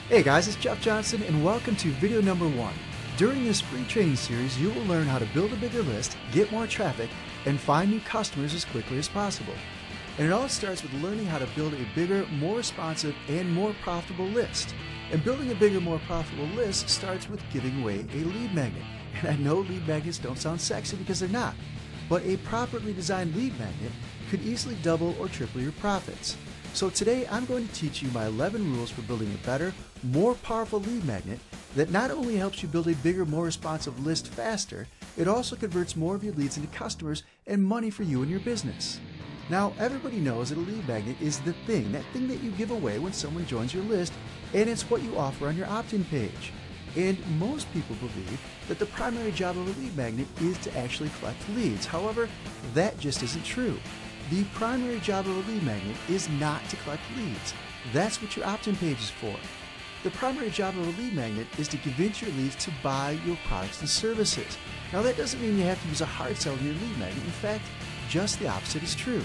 Hey guys, it's Jeff Johnson and welcome to video number 1. During this free training series, you will learn how to build a bigger list, get more traffic, and find new customers as quickly as possible. And it all starts with learning how to build a bigger, more responsive, and more profitable list. And building a bigger, more profitable list starts with giving away a lead magnet. And I know lead magnets don't sound sexy because they're not, but a properly designed lead magnet could easily double or triple your profits. So today I'm going to teach you my 11 rules for building a better, more powerful lead magnet that not only helps you build a bigger, more responsive list faster, it also converts more of your leads into customers and money for you and your business. Now, everybody knows that a lead magnet is the thing, that thing that you give away when someone joins your list, and it's what you offer on your opt-in page. And most people believe that the primary job of a lead magnet is to actually collect leads. However, that just isn't true. The primary job of a lead magnet is not to collect leads. That's what your opt-in page is for. The primary job of a lead magnet is to convince your leads to buy your products and services. Now that doesn't mean you have to use a hard sell to your lead magnet. In fact, just the opposite is true.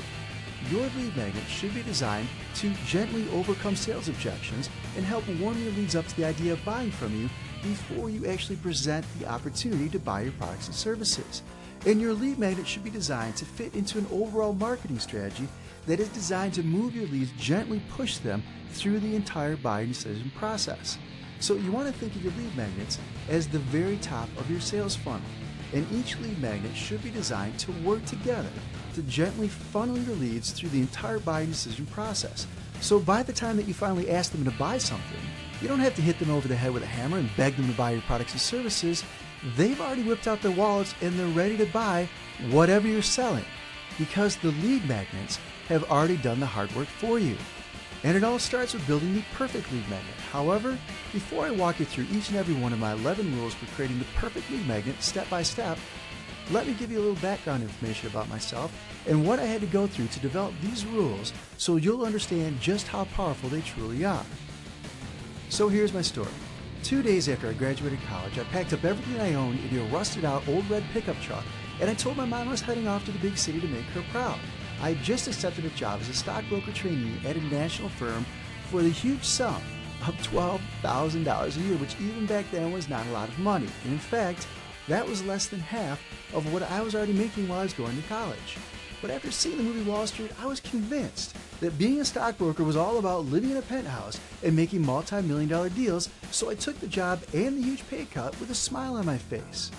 Your lead magnet should be designed to gently overcome sales objections and help warm your leads up to the idea of buying from you before you actually present the opportunity to buy your products and services. And your lead magnet should be designed to fit into an overall marketing strategy that is designed to move your leads, gently push them through the entire buying decision process. So you want to think of your lead magnets as the very top of your sales funnel. And each lead magnet should be designed to work together to gently funnel your leads through the entire buying decision process. So by the time that you finally ask them to buy something, you don't have to hit them over the head with a hammer and beg them to buy your products and services. They've already whipped out their wallets and they're ready to buy whatever you're selling because the lead magnets have already done the hard work for you. And it all starts with building the perfect lead magnet. However, before I walk you through each and every one of my 11 rules for creating the perfect lead magnet step by step, let me give you a little background information about myself and what I had to go through to develop these rules so you'll understand just how powerful they truly are. So here's my story. 2 days after I graduated college, I packed up everything I owned in a rusted out old red pickup truck and I told my mom I was heading off to the big city to make her proud. I had just accepted a job as a stockbroker trainee at a national firm for the huge sum of $12,000 a year, which even back then was not a lot of money. And in fact, that was less than half of what I was already making while I was going to college. But after seeing the movie Wall Street, I was convinced that being a stockbroker was all about living in a penthouse and making multi-million-dollar deals, so I took the job and the huge pay cut with a smile on my face.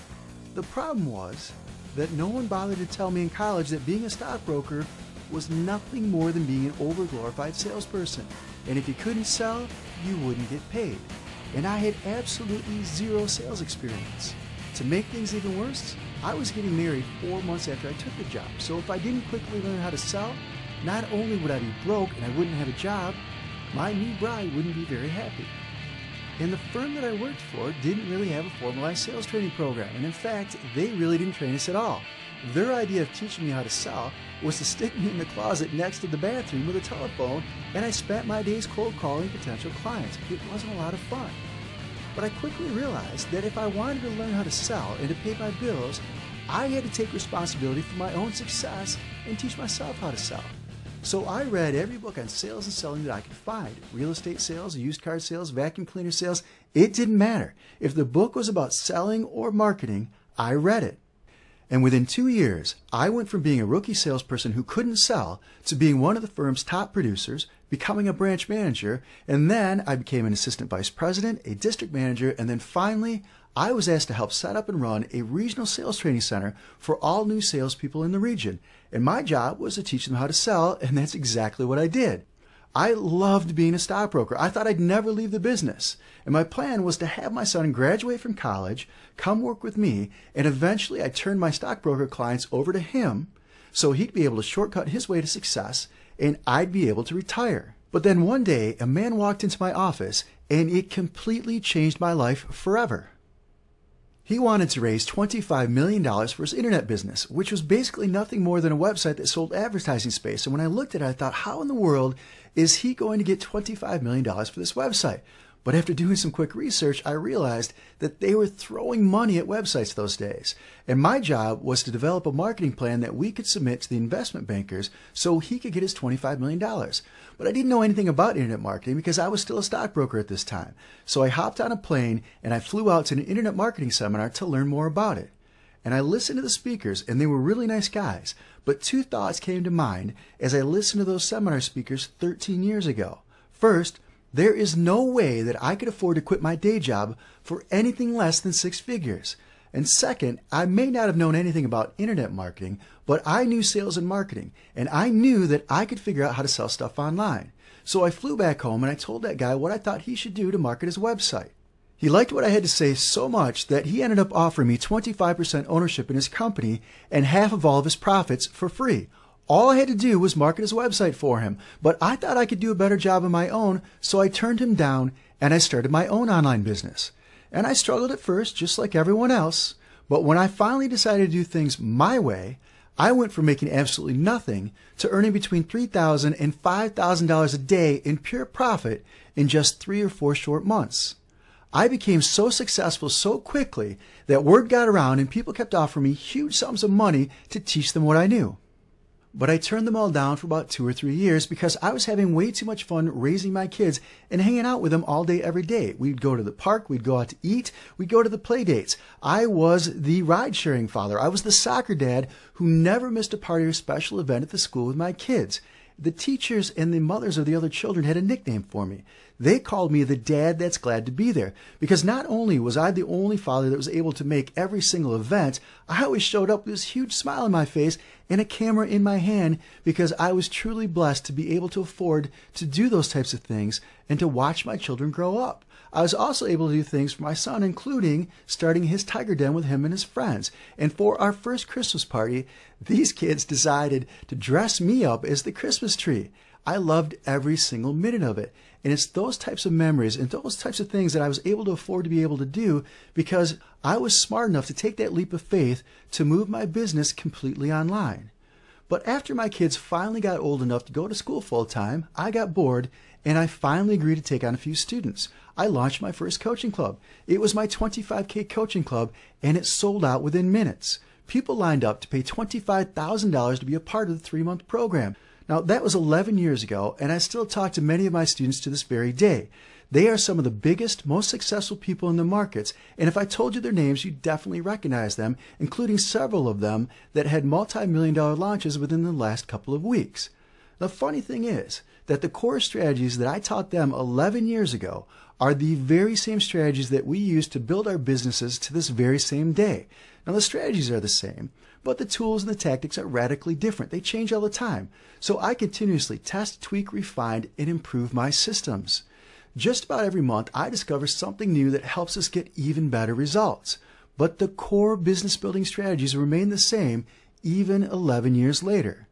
The problem was that no one bothered to tell me in college that being a stockbroker was nothing more than being an overglorified salesperson, and if you couldn't sell, you wouldn't get paid. And I had absolutely zero sales experience. To make things even worse, I was getting married 4 months after I took the job, so if I didn't quickly learn how to sell, not only would I be broke and I wouldn't have a job, my new bride wouldn't be very happy. And the firm that I worked for didn't really have a formalized sales training program, and in fact, they really didn't train us at all. Their idea of teaching me how to sell was to stick me in the closet next to the bathroom with a telephone, and I spent my days cold calling potential clients. It wasn't a lot of fun. But I quickly realized that if I wanted to learn how to sell and to pay my bills, I had to take responsibility for my own success and teach myself how to sell. So I read every book on sales and selling that I could find. Real estate sales, used car sales, vacuum cleaner sales, it didn't matter. If the book was about selling or marketing, I read it. And within 2 years, I went from being a rookie salesperson who couldn't sell to being one of the firm's top producers, becoming a branch manager, and then I became an assistant vice president, a district manager, and then finally, I was asked to help set up and run a regional sales training center for all new salespeople in the region. And my job was to teach them how to sell, and that's exactly what I did. I loved being a stockbroker. I thought I'd never leave the business. And my plan was to have my son graduate from college, come work with me, and eventually I'd turn my stockbroker clients over to him so he'd be able to shortcut his way to success and I'd be able to retire. But then one day, a man walked into my office and it completely changed my life forever. He wanted to raise $25 million for his internet business, which was basically nothing more than a website that sold advertising space. And when I looked at it, I thought, how in the world is he going to get $25 million for this website? But after doing some quick research, I realized that they were throwing money at websites those days. And my job was to develop a marketing plan that we could submit to the investment bankers so he could get his $25 million. But I didn't know anything about internet marketing because I was still a stockbroker at this time. So I hopped on a plane and I flew out to an internet marketing seminar to learn more about it. And I listened to the speakers, and they were really nice guys. But two thoughts came to mind as I listened to those seminar speakers 13 years ago. First, there is no way that I could afford to quit my day job for anything less than 6 figures. And second, I may not have known anything about internet marketing, but I knew sales and marketing, and I knew that I could figure out how to sell stuff online. So I flew back home and I told that guy what I thought he should do to market his website. He liked what I had to say so much that he ended up offering me 25% ownership in his company and half of all of his profits for free. All I had to do was market his website for him, but I thought I could do a better job on my own, so I turned him down and I started my own online business. And I struggled at first, just like everyone else, but when I finally decided to do things my way, I went from making absolutely nothing to earning between $3,000 and $5,000 a day in pure profit in just 3 or 4 short months. I became so successful so quickly that word got around and people kept offering me huge sums of money to teach them what I knew. But I turned them all down for about 2 or 3 years because I was having way too much fun raising my kids and hanging out with them all day, every day. We'd go to the park, we'd go out to eat, we'd go to the play dates. I was the ride-sharing father. I was the soccer dad who never missed a party or special event at the school with my kids. The teachers and the mothers of the other children had a nickname for me. They called me the dad that's glad to be there, because not only was I the only father that was able to make every single event, I always showed up with this huge smile on my face and a camera in my hand because I was truly blessed to be able to afford to do those types of things and to watch my children grow up. I was also able to do things for my son, including starting his tiger den with him and his friends. And for our first Christmas party, these kids decided to dress me up as the Christmas tree. I loved every single minute of it. And it's those types of memories and those types of things that I was able to afford to be able to do because I was smart enough to take that leap of faith to move my business completely online. But after my kids finally got old enough to go to school full time, I got bored and I finally agreed to take on a few students. I launched my first coaching club. It was my $25K coaching club and it sold out within minutes. People lined up to pay $25,000 to be a part of the 3-month program. Now, that was 11 years ago, and I still talk to many of my students to this very day. They are some of the biggest, most successful people in the markets, and if I told you their names, you'd definitely recognize them, including several of them that had multi-million-dollar launches within the last couple of weeks. The funny thing is that the core strategies that I taught them 11 years ago are the very same strategies that we use to build our businesses to this very same day. Now, the strategies are the same, but the tools and the tactics are radically different. They change all the time. So I continuously test, tweak, refine, and improve my systems. Just about every month, I discover something new that helps us get even better results. But the core business building strategies remain the same even 11 years later.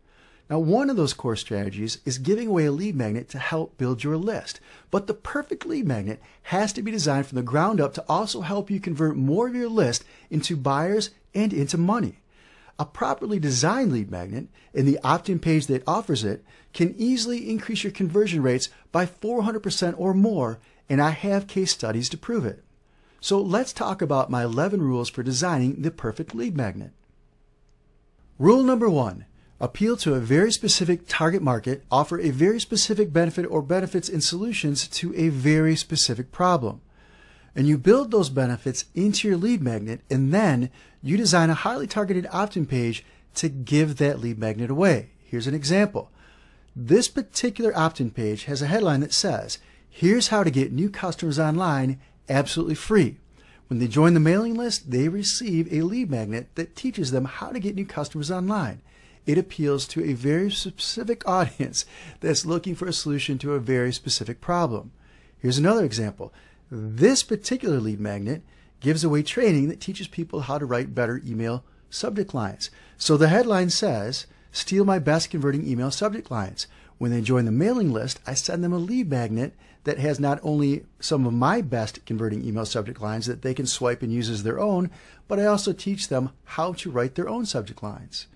Now, one of those core strategies is giving away a lead magnet to help build your list. But the perfect lead magnet has to be designed from the ground up to also help you convert more of your list into buyers and into money. A properly designed lead magnet and the opt-in page that offers it can easily increase your conversion rates by 400% or more, and I have case studies to prove it. So let's talk about my 11 rules for designing the perfect lead magnet. Rule number 1. Appeal to a very specific target market, offer a very specific benefit or benefits and solutions to a very specific problem. And you build those benefits into your lead magnet, and then you design a highly targeted opt-in page to give that lead magnet away. Here's an example. This particular opt-in page has a headline that says, "Here's how to get new customers online absolutely free." When they join the mailing list, they receive a lead magnet that teaches them how to get new customers online. It appeals to a very specific audience that's looking for a solution to a very specific problem. Here's another example. This particular lead magnet gives away training that teaches people how to write better email subject lines. So the headline says, "Steal my best converting email subject lines." When they join the mailing list, I send them a lead magnet that has not only some of my best converting email subject lines that they can swipe and use as their own, but I also teach them how to write their own subject lines.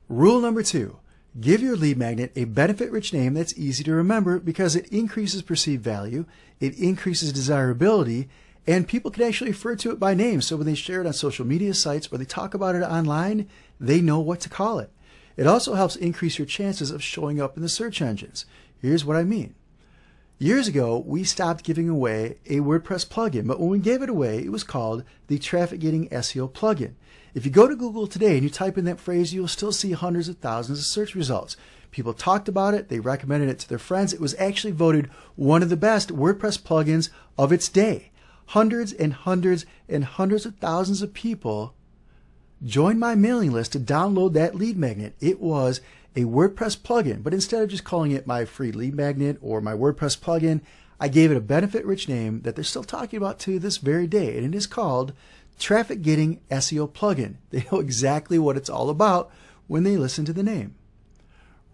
Rule number 2, Give your lead magnet a benefit-rich name that's easy to remember because it increases perceived value, it increases desirability, and people can actually refer to it by name. So when they share it on social media sites or they talk about it online, they know what to call it. It also helps increase your chances of showing up in the search engines. Here's what I mean. Years ago, we stopped giving away a WordPress plugin, but when we gave it away, it was called the Traffic Getting SEO plugin. If you go to Google today and you type in that phrase, you'll still see hundreds of thousands of search results. People talked about it, they recommended it to their friends. It was actually voted one of the best WordPress plugins of its day. Hundreds and hundreds and hundreds of thousands of people joined my mailing list to download that lead magnet. It was a WordPress plugin, but instead of just calling it my free lead magnet or my WordPress plugin, I gave it a benefit-rich name that they're still talking about to this very day, and it is called Traffic Getting SEO plugin. They know exactly what it's all about when they listen to the name.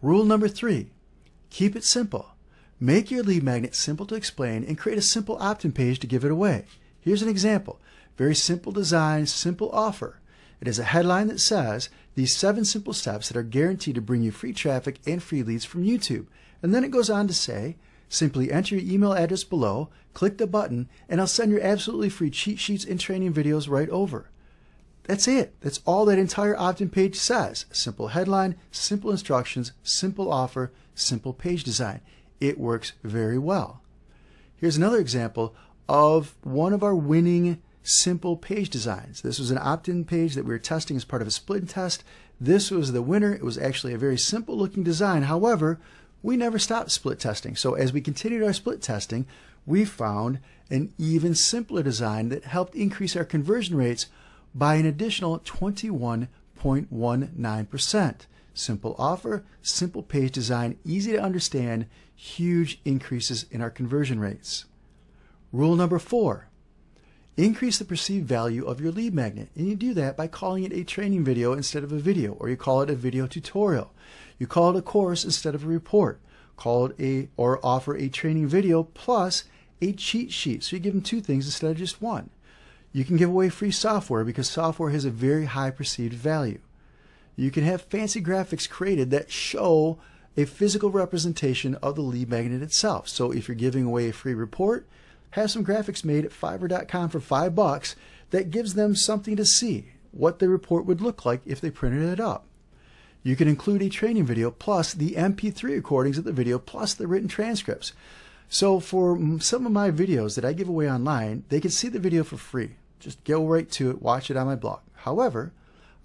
Rule number 3, keep it simple. Make your lead magnet simple to explain and create a simple opt-in page to give it away. Here's an example. Very simple design, simple offer. It has a headline that says, these 7 simple steps that are guaranteed to bring you free traffic and free leads from YouTube. And then it goes on to say, simply enter your email address below, click the button, and I'll send your absolutely free cheat sheets and training videos right over. That's it. That's all that entire opt-in page says. Simple headline, simple instructions, simple offer, simple page design. It works very well. Here's another example of one of our winning simple page designs. This was an opt-in page that we were testing as part of a split test. This was the winner. It was actually a very simple looking design. However, we never stopped split testing. So as we continued our split testing, we found an even simpler design that helped increase our conversion rates by an additional 21.19%. Simple offer, simple page design, easy to understand, huge increases in our conversion rates. Rule number 4. Increase the perceived value of your lead magnet, and you do that by calling it a training video instead of a video, or you call it a video tutorial. You call it a course instead of a report. Call it or offer a training video plus a cheat sheet. So you give them 2 things instead of just 1. You can give away free software because software has a very high perceived value. You can have fancy graphics created that show a physical representation of the lead magnet itself. So if you're giving away a free report, have some graphics made at Fiverr.com for $5 that gives them something to see, what the report would look like if they printed it up. You can include a training video plus the MP3 recordings of the video plus the written transcripts. So for some of my videos that I give away online, they can see the video for free. Just go right to it, watch it on my blog. However,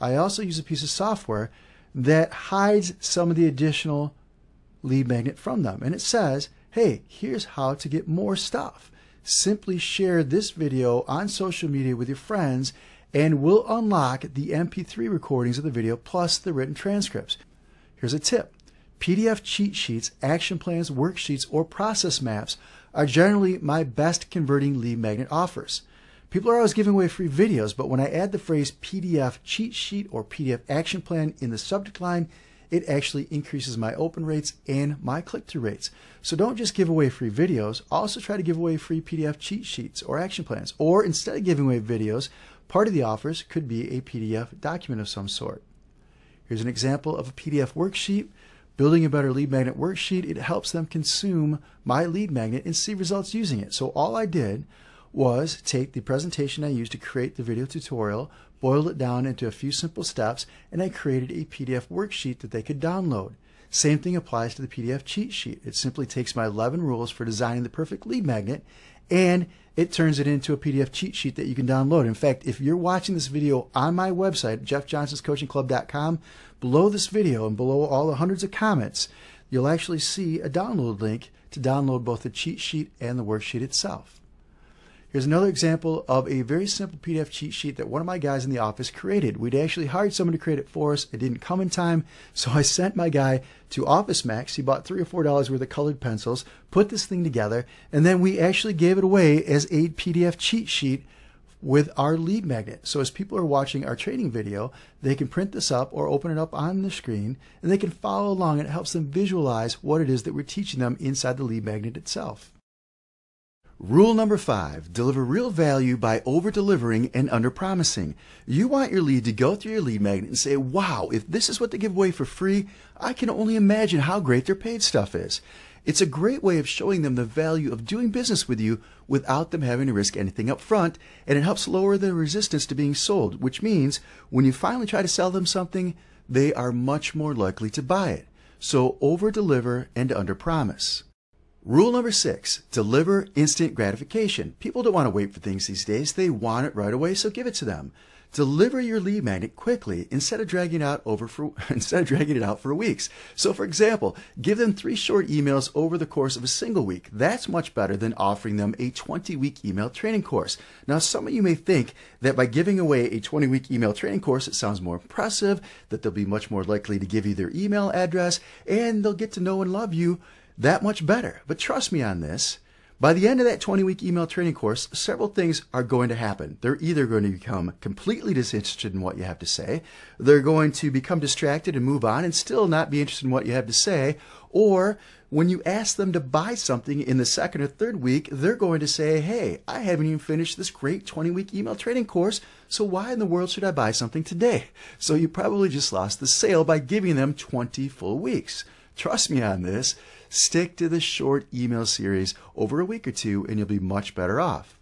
I also use a piece of software that hides some of the additional lead magnet from them. And it says, hey, here's how to get more stuff. Simply share this video on social media with your friends and we'll unlock the MP3 recordings of the video plus the written transcripts. Here's a tip. PDF cheat sheets, action plans, worksheets, or process maps are generally my best converting lead magnet offers. People are always giving away free videos, but when I add the phrase PDF cheat sheet or PDF action plan in the subject line, it actually increases my open rates and my click-through rates. So don't just give away free videos, also try to give away free PDF cheat sheets or action plans. Or instead of giving away videos, part of the offers could be a PDF document of some sort. Here's an example of a PDF worksheet. Building a Better Lead Magnet worksheet, it helps them consume my lead magnet and see results using it. So all I did was take the presentation I used to create the video tutorial, boiled it down into a few simple steps, and I created a PDF worksheet that they could download. Same thing applies to the PDF cheat sheet. It simply takes my 11 rules for designing the perfect lead magnet and it turns it into a PDF cheat sheet that you can download. In fact, if you're watching this video on my website, jeffjohnsonscoachingclub.com, below this video and below all the hundreds of comments, you'll actually see a download link to download both the cheat sheet and the worksheet itself. Here's another example of a very simple PDF cheat sheet that one of my guys in the office created. We'd actually hired someone to create it for us. It didn't come in time, so I sent my guy to Office Max. He bought $3 or $4 worth of colored pencils, put this thing together, and then we actually gave it away as a PDF cheat sheet with our lead magnet. So as people are watching our training video, they can print this up or open it up on the screen, and they can follow along, and it helps them visualize what it is that we're teaching them inside the lead magnet itself. Rule number 5, deliver real value by over-delivering and under-promising. You want your lead to go through your lead magnet and say, wow, if this is what they give away for free, I can only imagine how great their paid stuff is. It's a great way of showing them the value of doing business with you without them having to risk anything up front, and it helps lower the resistance to being sold, which means when you finally try to sell them something, they are much more likely to buy it. So over-deliver and under-promise. Rule number 6, deliver instant gratification. People don't want to wait for things these days. They want it right away, so give it to them. Deliver your lead magnet quickly instead of dragging it out for weeks. So for example, give them 3 short emails over the course of a single week. That's much better than offering them a 20-week email training course. Now, some of you may think that by giving away a 20-week email training course, it sounds more impressive, that they'll be much more likely to give you their email address, and they'll get to know and love you that much better. But trust me on this. By the end of that 20-week email training course, several things are going to happen. They're either going to become completely disinterested in what you have to say, they're going to become distracted and move on and still not be interested in what you have to say, or when you ask them to buy something in the 2nd or 3rd week, they're going to say, hey, I haven't even finished this great 20-week email training course, so why in the world should I buy something today? So you probably just lost the sale by giving them 20 full weeks. Trust me on this. Stick to the short email series over a week or 2 and you'll be much better off.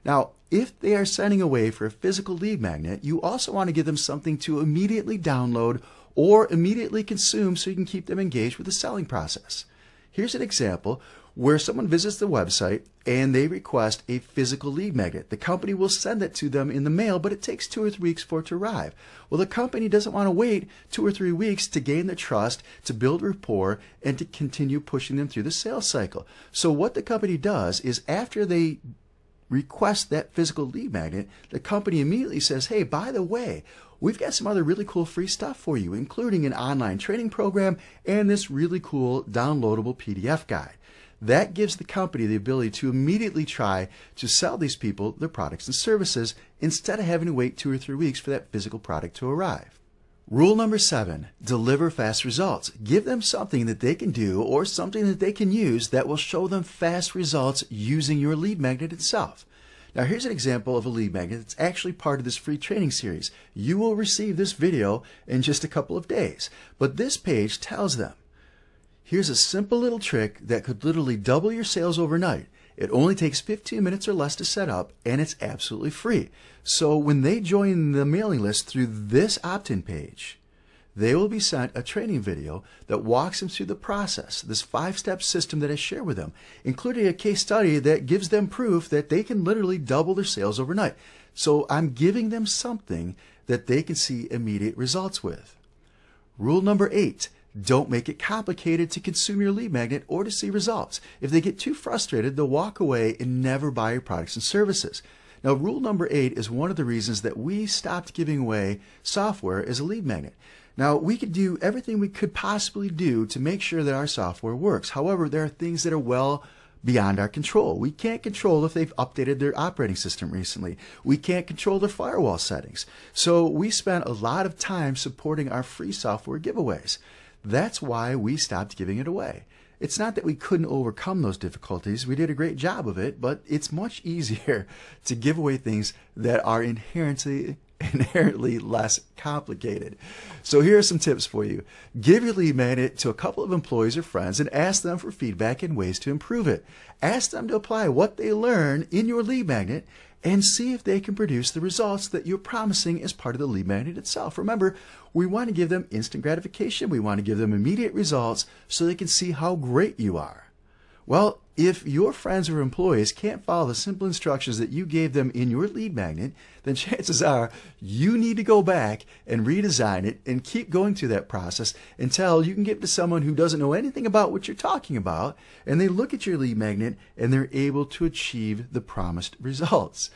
Now, if they are sending away for a physical lead magnet, you also want to give them something to immediately download or immediately consume so you can keep them engaged with the selling process. Here's an example where someone visits the website and they request a physical lead magnet. The company will send it to them in the mail, but it takes 2 or 3 weeks for it to arrive. Well, the company doesn't want to wait 2 or 3 weeks to gain their trust, to build rapport, and to continue pushing them through the sales cycle. So what the company does is after they request that physical lead magnet, the company immediately says, hey, by the way, we've got some other really cool free stuff for you, including an online training program and this really cool downloadable PDF guide. That gives the company the ability to immediately try to sell these people their products and services instead of having to wait 2 or 3 weeks for that physical product to arrive. Rule number 7, deliver fast results. Give them something that they can do or something that they can use that will show them fast results using your lead magnet itself. Now here's an example of a lead magnet that's actually part of this free training series. You will receive this video in just a couple of days, but this page tells them, here's a simple little trick that could literally double your sales overnight. It only takes 15 minutes or less to set up, and it's absolutely free. So when they join the mailing list through this opt-in page, they will be sent a training video that walks them through the process, this 5-step system that I share with them, including a case study that gives them proof that they can literally double their sales overnight. So I'm giving them something that they can see immediate results with. Rule number 8. Don't make it complicated to consume your lead magnet or to see results. If they get too frustrated, they'll walk away and never buy your products and services. Now, rule number 8 is one of the reasons that we stopped giving away software as a lead magnet. Now, we could do everything we could possibly do to make sure that our software works. However, there are things that are well beyond our control. We can't control if they've updated their operating system recently. We can't control their firewall settings. So we spent a lot of time supporting our free software giveaways. That's why we stopped giving it away. It's not that we couldn't overcome those difficulties. We did a great job of it, but it's much easier to give away things that are inherently less complicated. So here are some tips for you. Give your lead magnet to a couple of employees or friends and ask them for feedback and ways to improve it. Ask them to apply what they learn in your lead magnet and see if they can produce the results that you're promising as part of the lead magnet itself. Remember, we want to give them instant gratification. We want to give them immediate results so they can see how great you are. Well, if your friends or employees can't follow the simple instructions that you gave them in your lead magnet, then chances are you need to go back and redesign it and keep going through that process until you can give it to someone who doesn't know anything about what you're talking about, and they look at your lead magnet and they're able to achieve the promised results.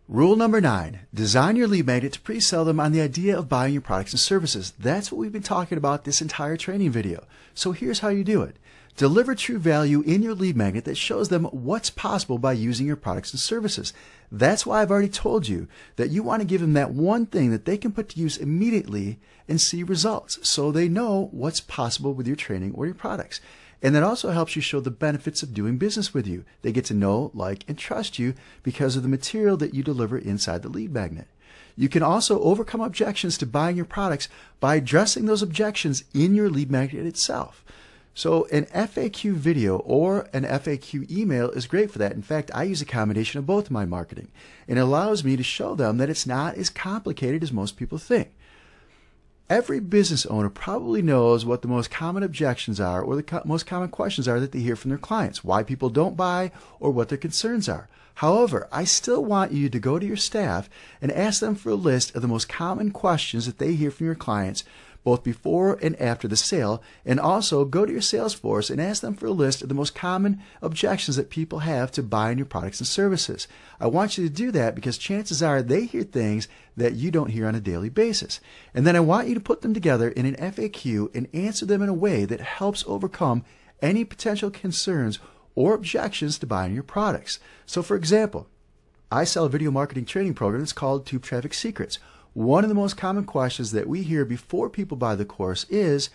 Rule number 9, design your lead magnet to pre-sell them on the idea of buying your products and services. That's what we've been talking about this entire training video. So here's how you do it. Deliver true value in your lead magnet that shows them what's possible by using your products and services. That's why I've already told you that you want to give them that one thing that they can put to use immediately and see results, so they know what's possible with your training or your products. And that also helps you show the benefits of doing business with you. They get to know, like, and trust you because of the material that you deliver inside the lead magnet. You can also overcome objections to buying your products by addressing those objections in your lead magnet itself. So an FAQ video or an FAQ email is great for that. In fact, I use a combination of both in my marketing, and it allows me to show them that it's not as complicated as most people think. Every business owner probably knows what the most common objections are or the most common questions are that they hear from their clients, why people don't buy or what their concerns are. However, I still want you to go to your staff and ask them for a list of the most common questions that they hear from your clients, both before and after the sale, and also go to your sales force and ask them for a list of the most common objections that people have to buying your products and services. I want you to do that because chances are they hear things that you don't hear on a daily basis. And then I want you to put them together in an FAQ and answer them in a way that helps overcome any potential concerns or objections to buying your products. So for example, I sell a video marketing training program that's called Tube Traffic Secrets. One of the most common questions that we hear before people buy the course is,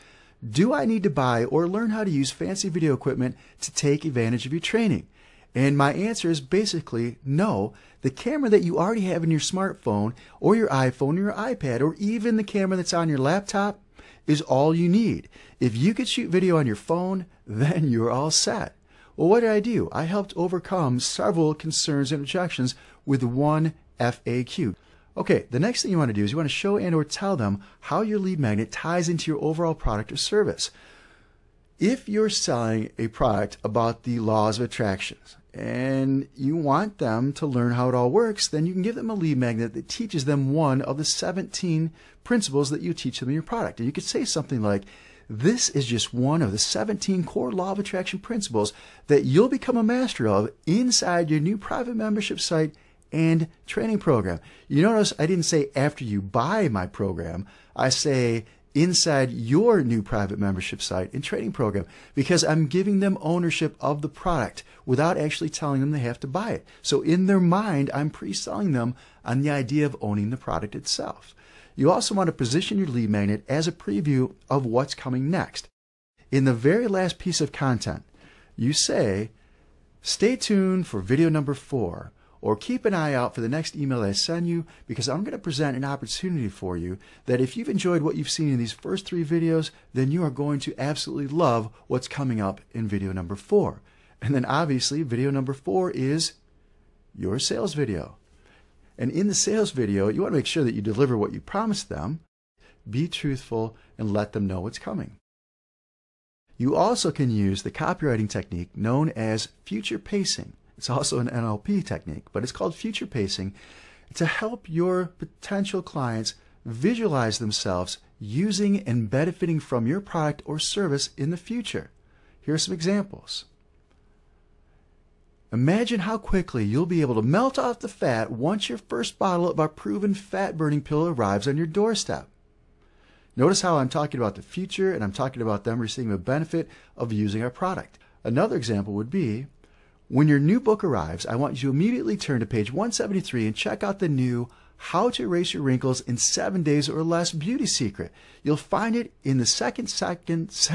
do I need to buy or learn how to use fancy video equipment to take advantage of your training? And my answer is basically no. The camera that you already have in your smartphone or your iPhone or your iPad or even the camera that's on your laptop is all you need. If you could shoot video on your phone, then you're all set. Well, what did I do? I helped overcome several concerns and objections with one FAQ. Okay, the next thing you want to do is you want to show and or tell them how your lead magnet ties into your overall product or service. If you're selling a product about the laws of attraction and you want them to learn how it all works, then you can give them a lead magnet that teaches them one of the 17 principles that you teach them in your product. And you could say something like, this is just one of the 17 core law of attraction principles that you'll become a master of inside your new private membership site and training program. You notice I didn't say after you buy my program. I say inside your new private membership site and training program, because I'm giving them ownership of the product without actually telling them they have to buy it. So in their mind, I'm pre-selling them on the idea of owning the product itself. You also want to position your lead magnet as a preview of what's coming next. In the very last piece of content, you say, stay tuned for video number 4, or keep an eye out for the next email that I send you, because I'm going to present an opportunity for you that if you've enjoyed what you've seen in these first 3 videos, then you are going to absolutely love what's coming up in video number 4. And then obviously video number 4 is your sales video. And in the sales video, you want to make sure that you deliver what you promised them, be truthful, and let them know what's coming. You also can use the copywriting technique known as future pacing. It's also an NLP technique, but it's called future pacing to help your potential clients visualize themselves using and benefiting from your product or service in the future. Here are some examples. Imagine how quickly you'll be able to melt off the fat once your first bottle of our proven fat-burning pill arrives on your doorstep. Notice how I'm talking about the future and I'm talking about them receiving a benefit of using our product. Another example would be, when your new book arrives, I want you to immediately turn to page 173 and check out the new How to Erase Your Wrinkles in 7 Days or Less Beauty Secret. You'll find it in the second sentence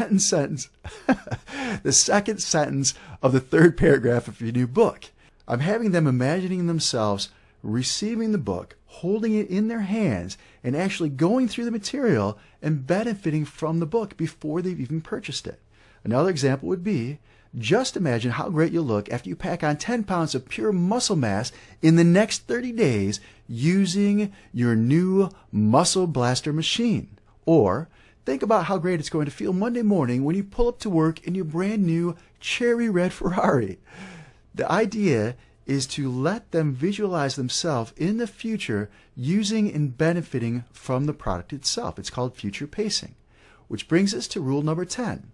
the second sentence of the 3rd paragraph of your new book. I'm having them imagining themselves receiving the book, holding it in their hands, and actually going through the material and benefiting from the book before they've even purchased it. Another example would be, just imagine how great you'll look after you pack on 10 pounds of pure muscle mass in the next 30 days using your new Muscle Blaster machine. Or think about how great it's going to feel Monday morning when you pull up to work in your brand new cherry red Ferrari. The idea is to let them visualize themselves in the future using and benefiting from the product itself. It's called future pacing. Which brings us to rule number 10.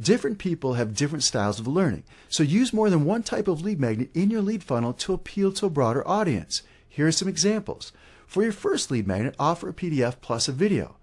Different people have different styles of learning, so use more than one type of lead magnet in your lead funnel to appeal to a broader audience. Here are some examples. For your first lead magnet, offer a PDF plus a video.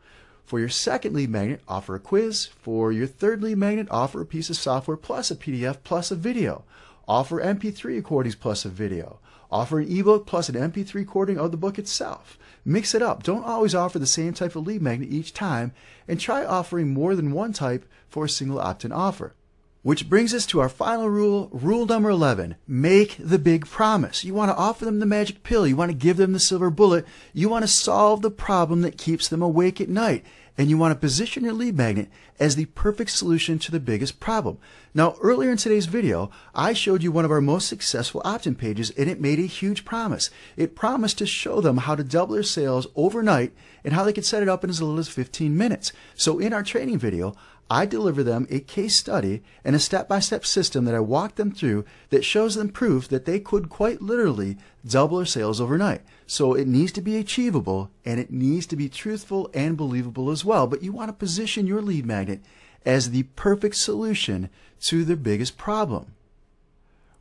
For your second lead magnet, offer a quiz. For your third lead magnet, offer a piece of software plus a PDF plus a video. Offer MP3 recordings plus a video. Offer an ebook plus an MP3 recording of the book itself. Mix it up. Don't always offer the same type of lead magnet each time, and try offering more than one type for a single opt-in offer. Which brings us to our final rule, rule number 11. Make the big promise. You want to offer them the magic pill. You want to give them the silver bullet. You want to solve the problem that keeps them awake at night. And you want to position your lead magnet as the perfect solution to the biggest problem. Now, earlier in today's video, I showed you one of our most successful opt-in pages, and it made a huge promise. It promised to show them how to double their sales overnight and how they could set it up in as little as 15 minutes. So in our training video, I deliver them a case study and a step-by-step system that I walk them through that shows them proof that they could quite literally double their sales overnight. So it needs to be achievable, and it needs to be truthful and believable as well. But you want to position your lead magnet as the perfect solution to their biggest problem.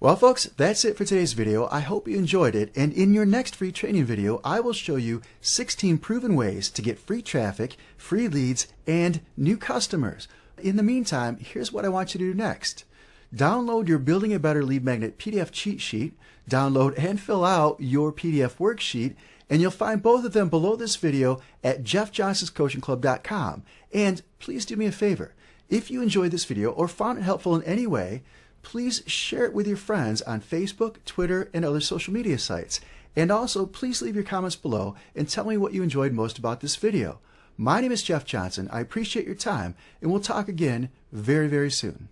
Well, folks, that's it for today's video. I hope you enjoyed it, and in your next free training video, I will show you 16 proven ways to get free traffic, free leads, and new customers. In the meantime, here's what I want you to do next. Download your Building a Better Lead Magnet PDF cheat sheet, download and fill out your PDF worksheet, and you'll find both of them below this video at jeffjohnsonscoachingclub.com. And please do me a favor. If you enjoyed this video or found it helpful in any way, please share it with your friends on Facebook, Twitter, and other social media sites. And also, please leave your comments below and tell me what you enjoyed most about this video. My name is Jeff Johnson. I appreciate your time, and we'll talk again very, very soon.